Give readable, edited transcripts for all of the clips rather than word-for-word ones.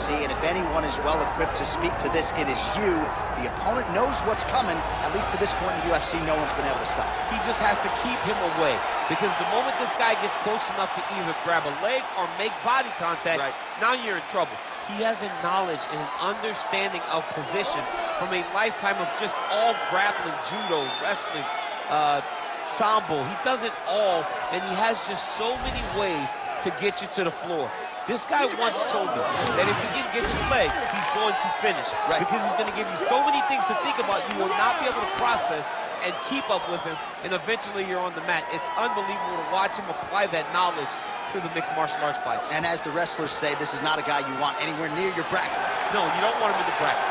UFC, and if anyone is well-equipped to speak to this, it is you. The opponent knows what's coming. At least to this point in the UFC, no one's been able to stop him. He just has to keep him away, because the moment this guy gets close enough to either grab a leg or make body contact, now you're in trouble. He has a knowledge and an understanding of position from a lifetime of just all grappling, judo, wrestling, sambo. He does it all, and he has just so many ways to get you to the floor. This guy once told me that if he can get your leg, he's going to finish. Because he's going to give you so many things to think about, you will not be able to process and keep up with him, and eventually you're on the mat. It's unbelievable to watch him apply that knowledge to the mixed martial arts fight. And as the wrestlers say, this is not a guy you want anywhere near your bracket. No, you don't want him in the bracket.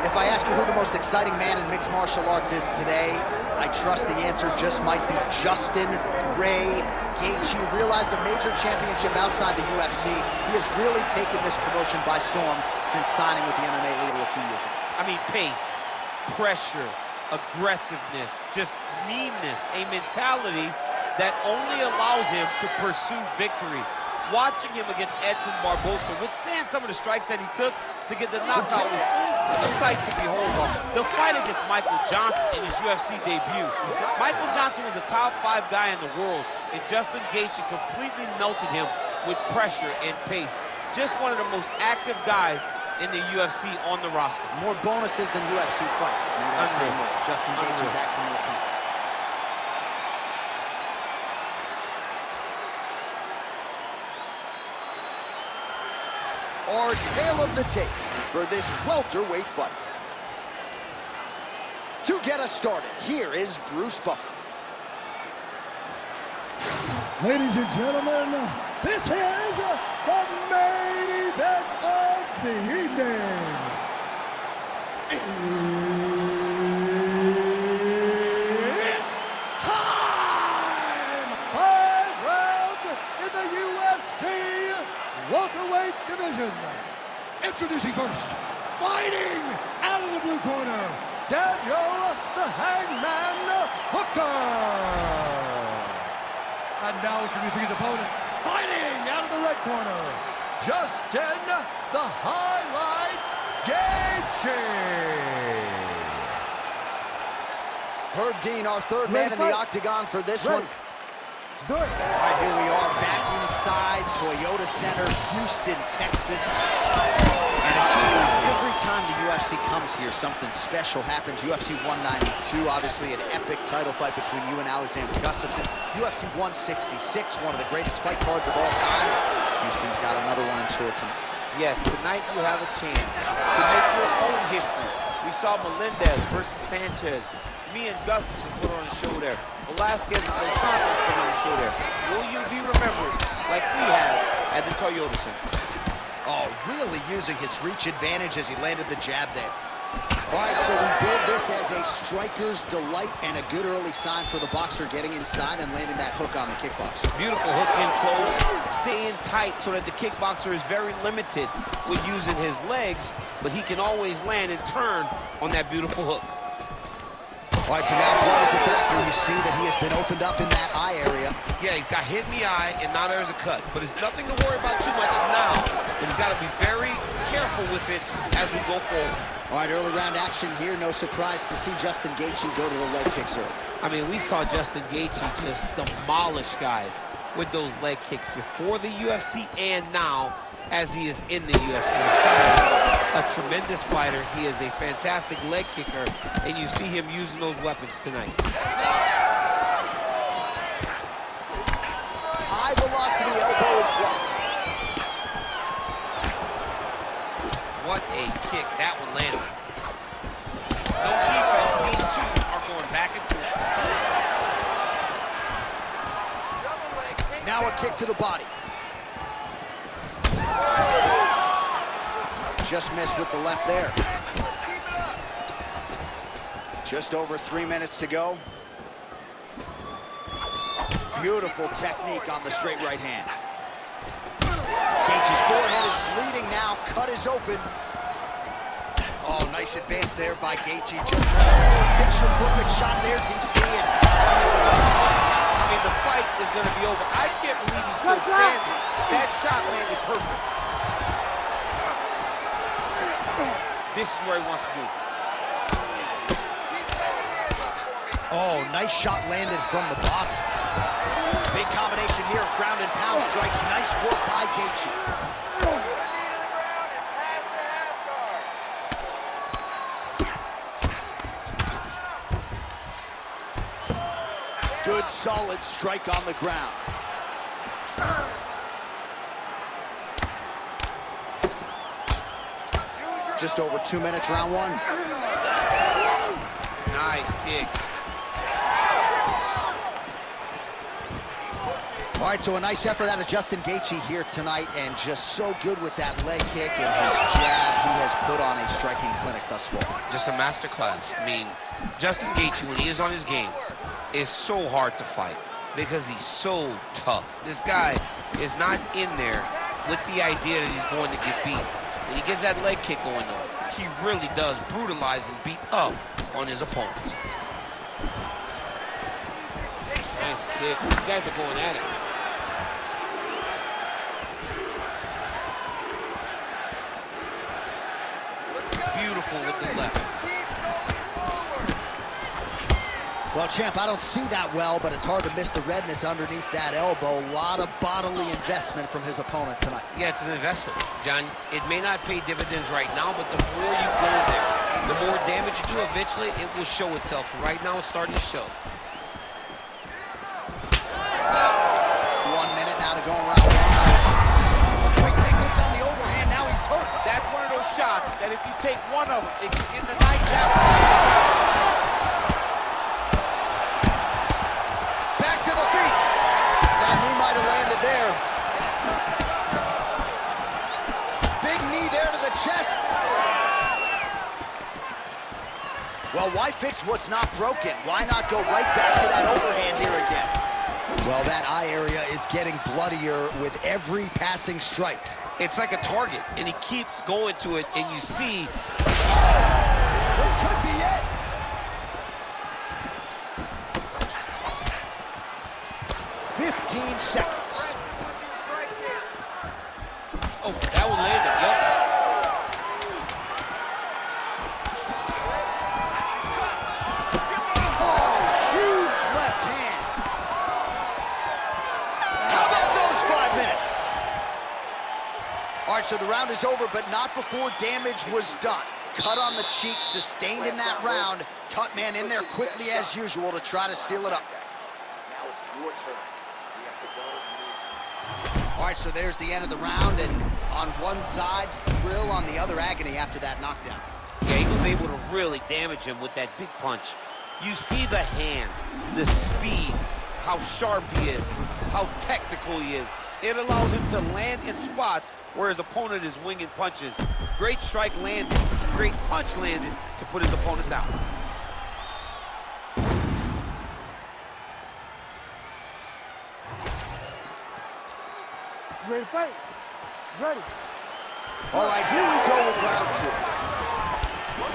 If I ask you who the most exciting man in mixed martial arts is today, I trust the answer just might be Justin Gaethje. Realized a major championship outside the UFC. He has really taken this promotion by storm since signing with the MMA leader a few years ago. I mean, pace, pressure, aggressiveness, just meanness, a mentality that only allows him to pursue victory. Watching him against Edson Barbosa, withstand some of the strikes that he took to get the knockout was a sight to behold. The fight against Michael Johnson in his UFC debut. Michael Johnson was a top 5 guy in the world, and Justin Gaethje completely melted him with pressure and pace. Just one of the most active guys in the UFC on the roster. More bonuses than UFC fights. Need I say more? Justin Gaethje back from the team. Our tale of the tape for this welterweight fight. To get us started, here is Bruce Buffer. Ladies and gentlemen, this is the main event of the evening. It's time! 5 rounds in the UFC welterweight division. Introducing first, fighting out of the blue corner, Daniel the Hangman Hooker. And now introducing his opponent, fighting out of the red corner, Justin the Highlight Gaethje. Herb Dean, our third man in the octagon for this one. Do it. All right, here we are back inside Toyota Center, Houston, Texas. And it seems like every time the UFC comes here, something special happens. UFC 192, obviously an epic title fight between you and Alexander Gustafsson. UFC 166, one of the greatest fight cards of all time. Houston's got another one in store tonight. Yes, tonight you have a chance to make your own history. We saw Melendez versus Sanchez. Me and Gustafsson put on a show there. Velasquez and Dos Santos put on a show there. Will you be remembered like we have at the Toyota Center? Oh, really using his reach advantage as he landed the jab there. All right, so we build this as a striker's delight and a good early sign for the boxer getting inside and landing that hook on the kickboxer. Beautiful hook in close, staying tight so that the kickboxer is very limited with using his legs, but he can always land and turn on that beautiful hook. All right, so now blood is a factor. You see that he has been opened up in that eye area. Yeah, he's got hit in the eye, and now there's a cut. But it's nothing to worry about too much now, but he's got to be very careful with it as we go forward. All right, early round action here. No surprise to see Justin Gaethje go to the leg kicks early. I mean, we saw Justin Gaethje just demolish guys with those leg kicks before the UFC and now as he is in the UFC. This guy is a tremendous fighter. He is a fantastic leg kicker, and you see him using those weapons tonight. High velocity elbow is blocked. What a kick that one landed. No defense. These two are going back and forth. Now a kick to the body. Just missed with the left there. Just over 3 minutes to go. Beautiful technique on the straight right hand. Gaethje's forehead is bleeding now. Cut is open. Oh, nice advance there by Gaethje. Just picture-perfect shot there, DC. And I mean, the fight is going to be over. I can't believe he's still standing. That shot landed perfect. This is where he wants to be. Oh, nice shot landed from the bottom. Big combination here of ground and pound strikes. Nice work by Gaethje. Good, solid strike on the ground. Just over 2 minutes, round one. Nice kick. All right, so a nice effort out of Justin Gaethje here tonight, and just so good with that leg kick and his jab. He has put on a striking clinic thus far. Just a masterclass. I mean, Justin Gaethje, when he is on his game, is so hard to fight because he's so tough. This guy is not in there with the idea that he's going to get beat. When he gets that leg kick going, though, he really does brutalize and beat up on his opponents. Nice kick. These guys are going at it. Beautiful with the left. Well, champ, I don't see that well, but it's hard to miss the redness underneath that elbow. A lot of bodily investment from his opponent tonight. Yeah, it's an investment, John. It may not pay dividends right now, but the more you go there, the more damage you do, eventually it will show itself. Right now, it's starting to show. 1 minute now to go around. Quick technique on the overhand. Now he's hurt. That's one of those shots that if you take one of them, it can end the night down. Back to the feet. That knee might have landed there. Big knee there to the chest. Well, why fix what's not broken? Why not go right back to that overhand here again? Well, that eye area is getting bloodier with every passing strike. It's like a target, and he keeps going to it, and you see. This could be it. Seconds. Oh, that one landed, yep. Oh, huge left hand. How about those 5 minutes? All right, so the round is over, but not before damage was done. Cut on the cheek, sustained in that round. Cut man in there quickly as usual to try to seal it up. Now it's your turn. All right, so there's the end of the round, and on one side, thrill, on the other, agony after that knockdown. Yeah, he was able to really damage him with that big punch. You see the hands, the speed, how sharp he is, how technical he is. It allows him to land in spots where his opponent is winging punches. Great strike landed, great punch landed to put his opponent down. Ready to fight? Ready. All right, here we go with round two.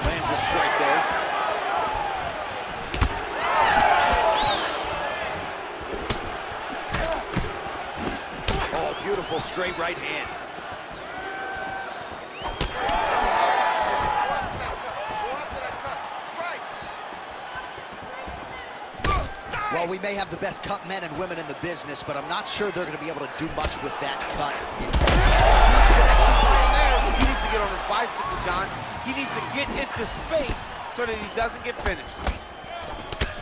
Lands a strike there. Oh, beautiful straight right hand. Well, we may have the best cut men and women in the business, but I'm not sure they're going to be able to do much with that cut. Huge connection by him there. He needs to get on his bicycle, John. He needs to get into space so that he doesn't get finished.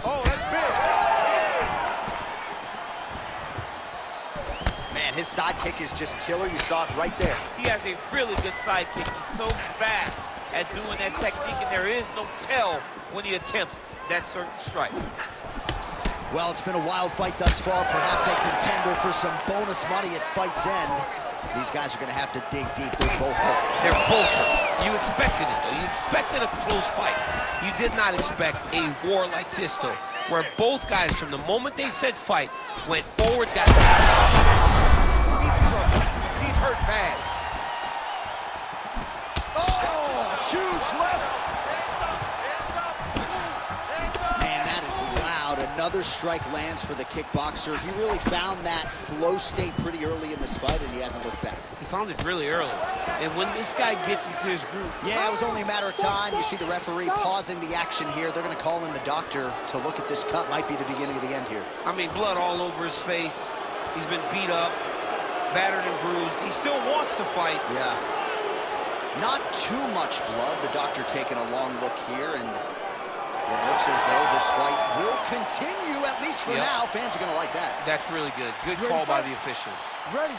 Oh, that's big. Man, his sidekick is just killer. You saw it right there. He has a really good sidekick. He's so fast at doing that technique, and there is no tell when he attempts that certain strike. Well, it's been a wild fight thus far. Perhaps a contender for some bonus money at fight's end. These guys are going to have to dig deep. They're both hurt. They're both hurt. You expected it, though. You expected a close fight. You did not expect a war like this, though. where both guys, from the moment they said fight, went forward, got he's hurt bad. Oh, huge left. Man, that is loud. Another strike lands for the kickboxer. He really found that flow state pretty early in this fight, and he hasn't looked back. He found it really early. And when this guy gets into his groove... Yeah, it was only a matter of time. You see the referee pausing the action here. They're going to call in the doctor to look at this cut. Might be the beginning of the end here. I mean, blood all over his face. He's been beat up, battered and bruised. He still wants to fight. Yeah. Not too much blood. The doctor taking a long look here, and it looks as though this fight will continue, at least for now. Fans are going to like that. That's really good. Good call by the officials. Ready.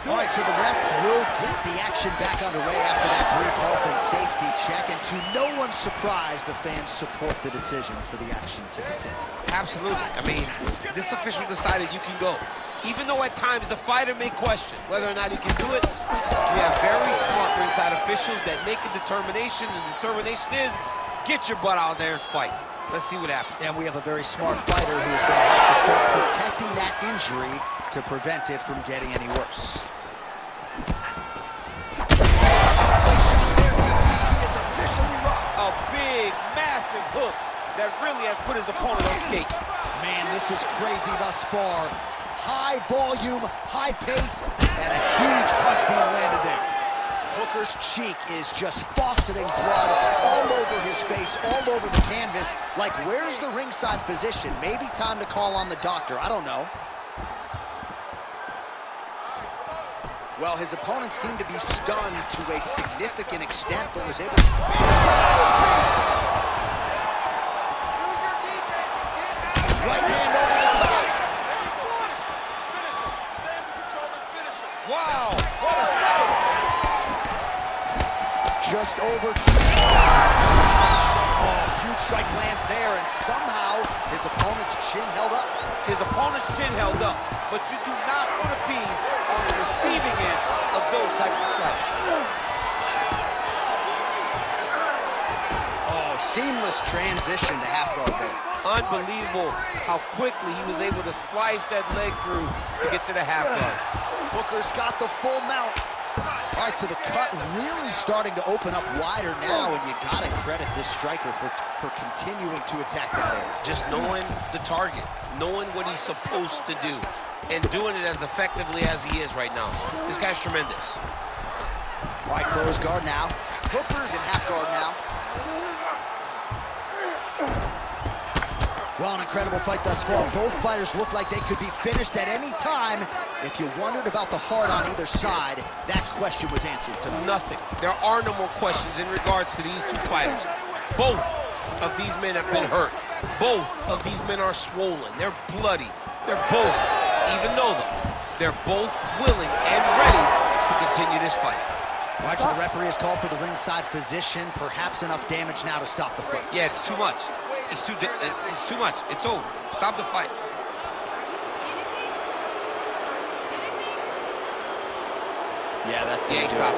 All right, so the ref will get the action back underway after that brief health and safety check, and to no one's surprise, the fans support the decision for the action to continue. Absolutely. I mean, this official decided you can go. Even though at times the fighter may question whether or not he can do it, we have very smart ringside officials that make a determination, and the determination is get your butt out there and fight. Let's see what happens. And we have a very smart fighter who is going to have to start protecting that injury to prevent it from getting any worse. A big, massive hook that really has put his opponent on skates. Man, this is crazy thus far. High volume, high pace, and a huge punch being landed there. Hooker's cheek is just fauceting blood all over his face, all over the canvas. Like, where's the ringside physician? Maybe time to call on the doctor. I don't know. Well, his opponent seemed to be stunned to a significant extent, but was able to... Right hand over the top. Wow, what a strike! Just over two. Oh, huge strike lands there, and somehow his opponent's chin held up. His opponent's chin held up, but you do not want to be on the receiving end of those types of strikes. Oh, seamless transition to half guard there. Unbelievable how quickly he was able to slice that leg through to get to the half guard. Hooker's got the full mount. All right, so the cut really starting to open up wider now, and you gotta credit this striker for continuing to attack that area. Just knowing the target, knowing what he's supposed to do, and doing it as effectively as he is right now. This guy's tremendous. All right, close guard now. Hooker's in half guard now. Well, an incredible fight thus far. Both fighters look like they could be finished at any time. If you wondered about the heart on either side, that question was answered tonight. Nothing. There are no more questions in regards to these two fighters. Both of these men have been hurt. Both of these men are swollen. They're bloody. They're both, even though they're both willing and ready to continue this fight. Right, so the referee has called for the ringside physician. Perhaps enough damage now to stop the fight. Yeah, it's too much. It's too much. It's over. Stop the fight. Yeah, that's going to stop.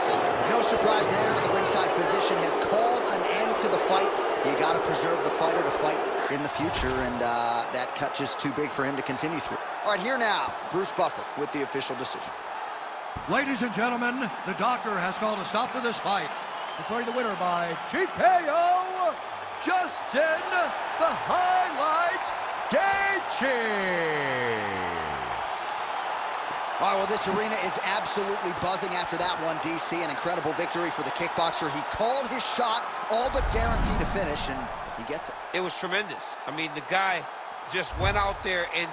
No surprise there. The ringside physician has called an end to the fight. You got to preserve the fighter to fight in the future, and that cut just too big for him to continue through. All right, here now, Bruce Buffer with the official decision. Ladies and gentlemen, the doctor has called a stop to this fight, declaring the winner by TKO, Justin the Highlight Gaethje. All right, well, this arena is absolutely buzzing after that one, DC. An incredible victory for the kickboxer. He called his shot, all but guaranteed to finish, and he gets it. It was tremendous. I mean, the guy just went out there and